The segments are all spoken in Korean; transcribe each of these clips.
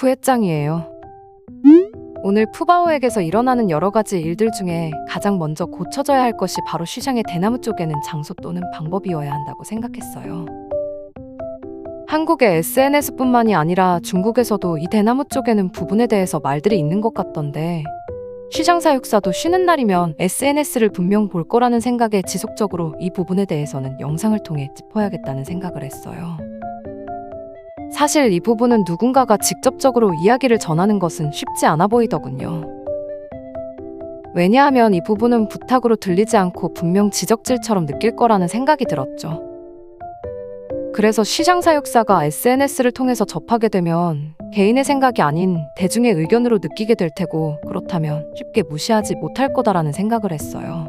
부회장이에요. 오늘 푸바오에게서 일어나는 여러 가지 일들 중에 가장 먼저 고쳐져야 할 것이 바로 시장의 대나무 쪽에는 장소 또는 방법이어야 한다고 생각했어요. 한국의 SNS뿐만이 아니라 중국에서도 이 대나무 쪽에는 부분에 대해서 말들이 있는 것 같던데 시장 사육사도 쉬는 날이면 SNS를 분명 볼 거라는 생각에 지속적으로 이 부분에 대해서는 영상을 통해 짚어야겠다는 생각을 했어요. 사실 이 부분은 누군가가 직접적으로 이야기를 전하는 것은 쉽지 않아 보이더군요. 왜냐하면 이 부분은 부탁으로 들리지 않고 분명 지적질처럼 느낄 거라는 생각이 들었죠. 그래서 시장 사육사가 SNS를 통해서 접하게 되면 개인의 생각이 아닌 대중의 의견으로 느끼게 될 테고 그렇다면 쉽게 무시하지 못할 거다라는 생각을 했어요.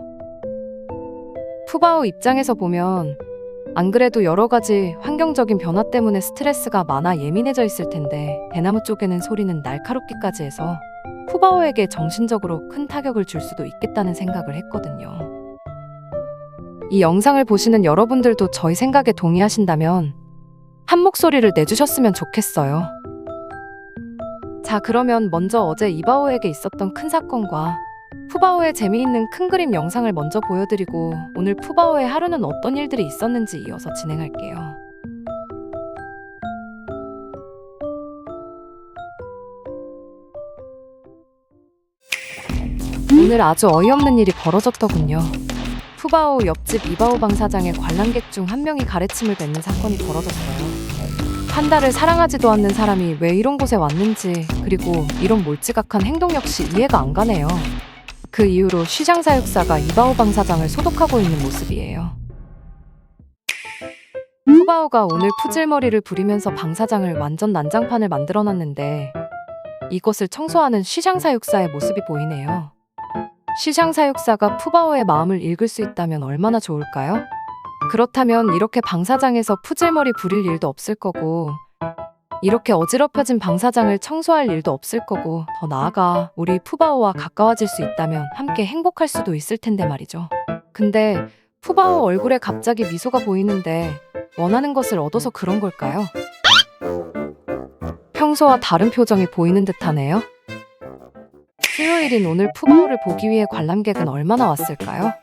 푸바오 입장에서 보면 안 그래도 여러 가지 환경적인 변화 때문에 스트레스가 많아 예민해져 있을 텐데 대나무 쪽에는 소리는 날카롭기까지 해서 푸바오에게 정신적으로 큰 타격을 줄 수도 있겠다는 생각을 했거든요. 이 영상을 보시는 여러분들도 저희 생각에 동의하신다면 한 목소리를 내주셨으면 좋겠어요. 자, 그러면 먼저 어제 이바오에게 있었던 큰 사건과 푸바오의 재미있는 큰 그림 영상을 먼저 보여드리고 오늘 푸바오의 하루는 어떤 일들이 있었는지 이어서 진행할게요. 오늘 아주 어이없는 일이 벌어졌더군요. 푸바오 옆집 이바오 방 사장의 관람객 중 한 명이 가래침을 뱉는 사건이 벌어졌어요. 판다를 사랑하지도 않는 사람이 왜 이런 곳에 왔는지 그리고 이런 몰지각한 행동 역시 이해가 안 가네요. 그 이후로 시장 사육사가 이바오 방 사장을 소독하고 있는 모습이에요. 푸바오가 오늘 푸질머리를 부리면서 방 사장을 완전 난장판을 만들어놨는데 이것을 청소하는 시장 사육사의 모습이 보이네요. 시장 사육사가 푸바오의 마음을 읽을 수 있다면 얼마나 좋을까요? 그렇다면 이렇게 방 사장에서 푸질머리 부릴 일도 없을 거고 이렇게 어지럽혀진 방 사장을 청소할 일도 없을 거고 더 나아가 우리 푸바오와 가까워질 수 있다면 함께 행복할 수도 있을 텐데 말이죠. 근데 푸바오 얼굴에 갑자기 미소가 보이는데 원하는 것을 얻어서 그런 걸까요? 평소와 다른 표정이 보이는 듯하네요. 수요일인 오늘 푸바오를 보기 위해 관람객은 얼마나 왔을까요?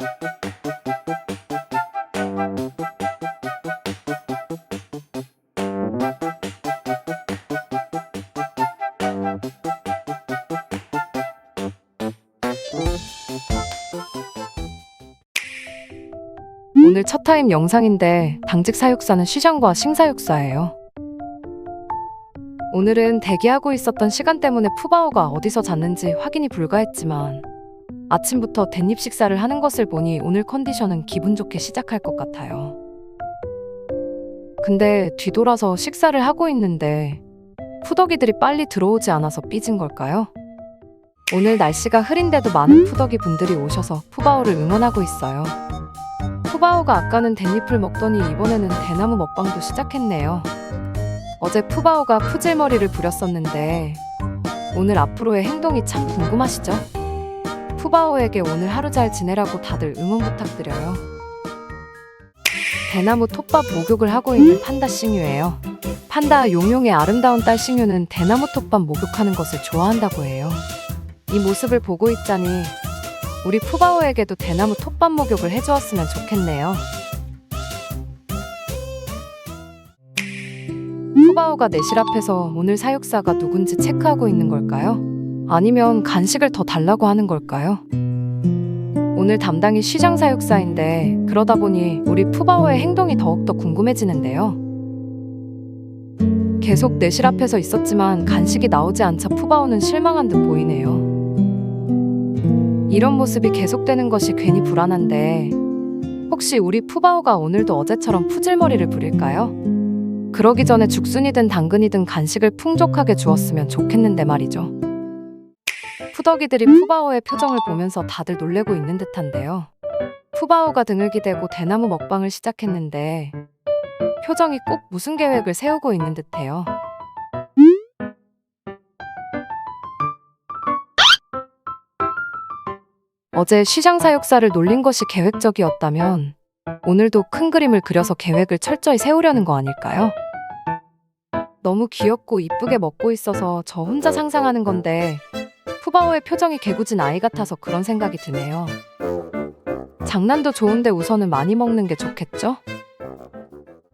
오늘 첫 타임 영상인데 당직 사육사는 시장과 싱사육사예요. 오늘은 대기하고 있었던 시간 때문에 푸바오가 어디서 잤는지 확인이 불가했지만 아침부터 댄잎 식사를 하는 것을 보니 오늘 컨디션은 기분 좋게 시작할 것 같아요. 근데 뒤돌아서 식사를 하고 있는데 푸더기들이 빨리 들어오지 않아서 삐진 걸까요? 오늘 날씨가 흐린데도 많은 푸더기 분들이 오셔서 푸바오를 응원하고 있어요. 푸바오가 아까는 댄잎을 먹더니 이번에는 대나무 먹방도 시작했네요. 어제 푸바오가 푸질머리를 부렸었는데 오늘 앞으로의 행동이 참 궁금하시죠? 푸바오에게 오늘 하루 잘 지내라고 다들 응원 부탁드려요. 대나무 톱밥 목욕을 하고 있는 판다 싱유예요. 판다 용용의 아름다운 딸 싱유는 대나무 톱밥 목욕하는 것을 좋아한다고 해요. 이 모습을 보고 있자니 우리 푸바오에게도 대나무 톱밥 목욕을 해주었으면 좋겠네요. 푸바오가 내실 앞에서 오늘 사육사가 누군지 체크하고 있는 걸까요? 아니면 간식을 더 달라고 하는 걸까요? 오늘 담당이 시장 사육사인데 그러다 보니 우리 푸바오의 행동이 더욱더 궁금해지는데요. 계속 내실 앞에서 있었지만 간식이 나오지 않자 푸바오는 실망한 듯 보이네요. 이런 모습이 계속되는 것이 괜히 불안한데 혹시 우리 푸바오가 오늘도 어제처럼 푸질머리를 부릴까요? 그러기 전에 죽순이든 당근이든 간식을 풍족하게 주었으면 좋겠는데 말이죠. 푸더기들이 푸바오의 표정을 보면서 다들 놀래고 있는 듯한데요. 푸바오가 등을 기대고 대나무 먹방을 시작했는데 표정이 꼭 무슨 계획을 세우고 있는 듯해요. 어제 시장 사육사를 놀린 것이 계획적이었다면 오늘도 큰 그림을 그려서 계획을 철저히 세우려는 거 아닐까요? 너무 귀엽고 이쁘게 먹고 있어서 저 혼자 상상하는 건데 푸바오의 표정이 개구진 아이 같아서 그런 생각이 드네요. 장난도 좋은데 우선은 많이 먹는 게 좋겠죠?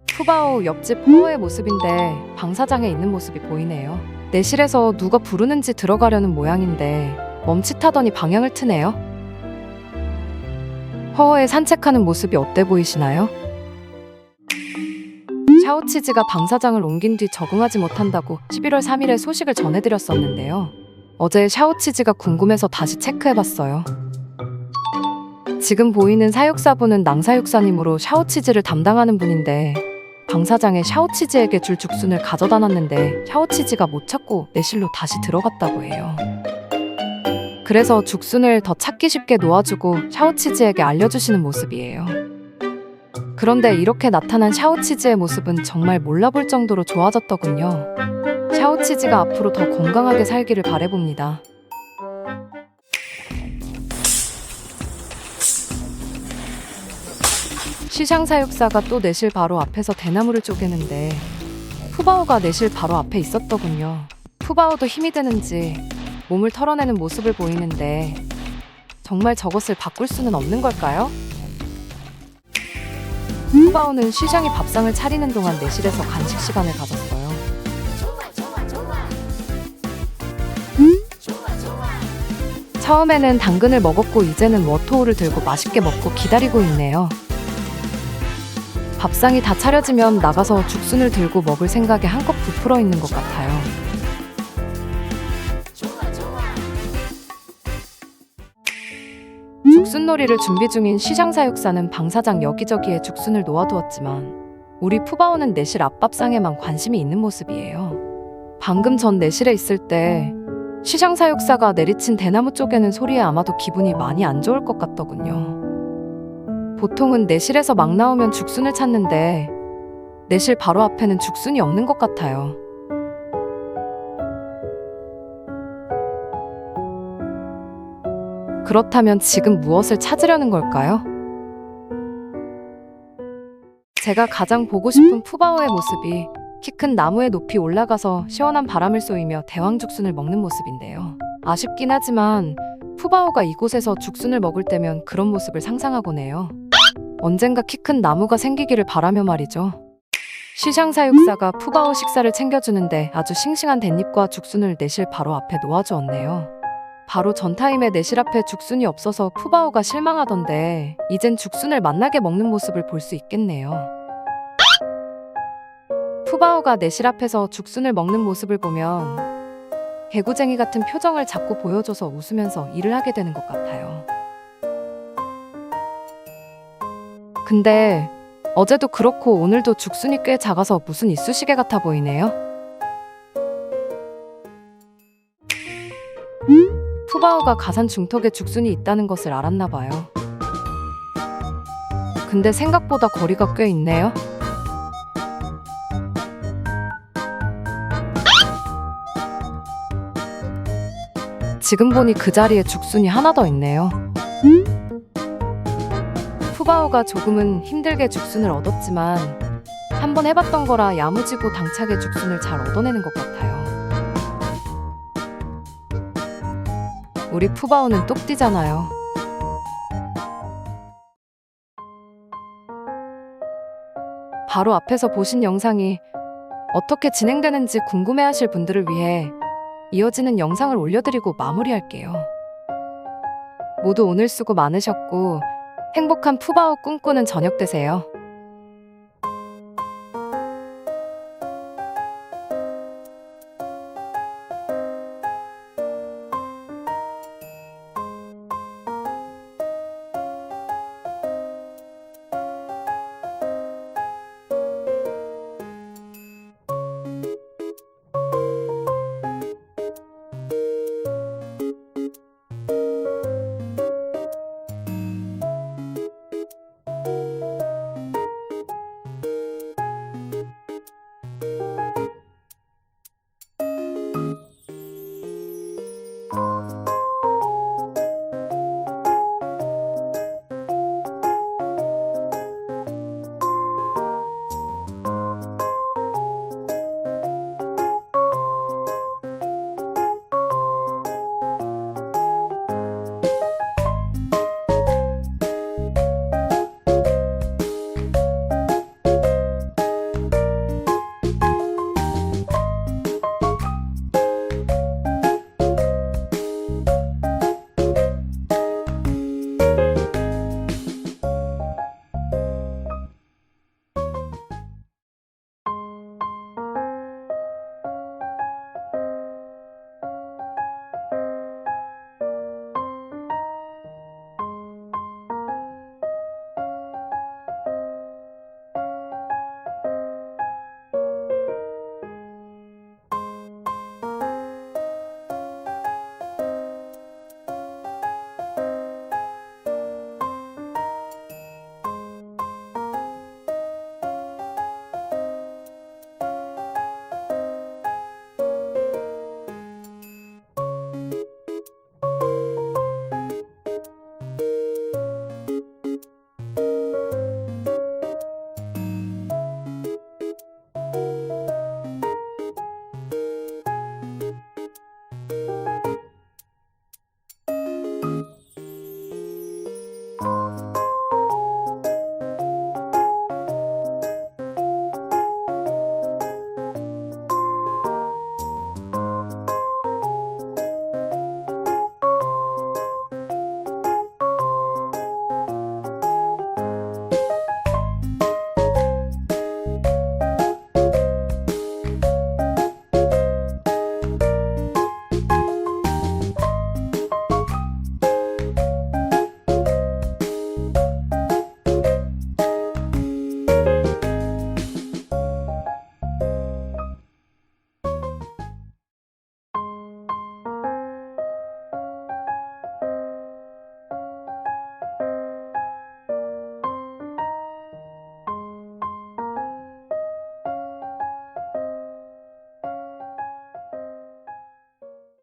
푸바오 옆집 포어의 모습인데 방사장에 있는 모습이 보이네요. 내실에서 누가 부르는지 들어가려는 모양인데 멈칫하더니 방향을 트네요. 허허에 산책하는 모습이 어때 보이시나요? 샤오치즈가 방사장을 옮긴 뒤 적응하지 못한다고 11월 3일에 소식을 전해드렸었는데요. 어제 샤오치즈가 궁금해서 다시 체크해봤어요. 지금 보이는 사육사분은 낭사육사님으로 샤오치즈를 담당하는 분인데 방사장에 샤오치즈에게 줄 죽순을 가져다 놨는데 샤오치즈가 못 찾고 내실로 다시 들어갔다고 해요. 그래서 죽순을 더 찾기 쉽게 놓아주고 샤오치즈에게 알려주시는 모습이에요. 그런데 이렇게 나타난 샤오치즈의 모습은 정말 몰라볼 정도로 좋아졌더군요. 샤오치즈가 앞으로 더 건강하게 살기를 바라봅니다. 시장사육사가 또 내실 바로 앞에서 대나무를 쪼개는데 푸바오가 내실 바로 앞에 있었더군요. 푸바오도 힘이 드는지 몸을 털어내는 모습을 보이는데 정말 저것을 바꿀 수는 없는 걸까요? 푸바오는 시장이 밥상을 차리는 동안 내실에서 간식 시간을 가졌어요. 처음에는 당근을 먹었고 이제는 워토우를 들고 맛있게 먹고 기다리고 있네요. 밥상이 다 차려지면 나가서 죽순을 들고 먹을 생각에 한껏 부풀어 있는 것 같아요. 죽순놀이를 준비 중인 시장사육사는 방사장 여기저기에 죽순을 놓아두었지만 우리 푸바오는 내실 앞밥상에만 관심이 있는 모습이에요. 방금 전 내실에 있을 때 시장사육사가 내리친 대나무 쪼개는 소리에 아마도 기분이 많이 안 좋을 것 같더군요. 보통은 내실에서 막 나오면 죽순을 찾는데 내실 바로 앞에는 죽순이 없는 것 같아요. 그렇다면 지금 무엇을 찾으려는 걸까요? 제가 가장 보고 싶은 푸바오의 모습이 키 큰 나무에 높이 올라가서 시원한 바람을 쏘이며 대왕 죽순을 먹는 모습인데요. 아쉽긴 하지만 푸바오가 이곳에서 죽순을 먹을 때면 그런 모습을 상상하곤 해요. 언젠가 키 큰 나무가 생기기를 바라며 말이죠. 시장사육사가 푸바오 식사를 챙겨주는데 아주 싱싱한 댄잎과 죽순을 내실 바로 앞에 놓아주었네요. 바로 전타임에 내실 앞에 죽순이 없어서 푸바오가 실망하던데 이젠 죽순을 맛나게 먹는 모습을 볼 수 있겠네요. 푸바오가 내실 앞에서 죽순을 먹는 모습을 보면 개구쟁이 같은 표정을 자꾸 보여줘서 웃으면서 일을 하게 되는 것 같아요. 근데 어제도 그렇고 오늘도 죽순이 꽤 작아서 무슨 이쑤시개 같아 보이네요. 푸바오가 가산 중턱에 죽순이 있다는 것을 알았나 봐요. 근데 생각보다 거리가 꽤 있네요. 지금 보니 그 자리에 죽순이 하나 더 있네요. 푸바오가 조금은 힘들게 죽순을 얻었지만 한번 해봤던 거라 야무지고 당차게 죽순을 잘 얻어내는 것 같아요. 우리 푸바오는 똑띠잖아요. 바로 앞에서 보신 영상이 어떻게 진행되는지 궁금해하실 분들을 위해 이어지는 영상을 올려드리고 마무리할게요. 모두 오늘 수고 많으셨고 행복한 푸바오 꿈꾸는 저녁 되세요.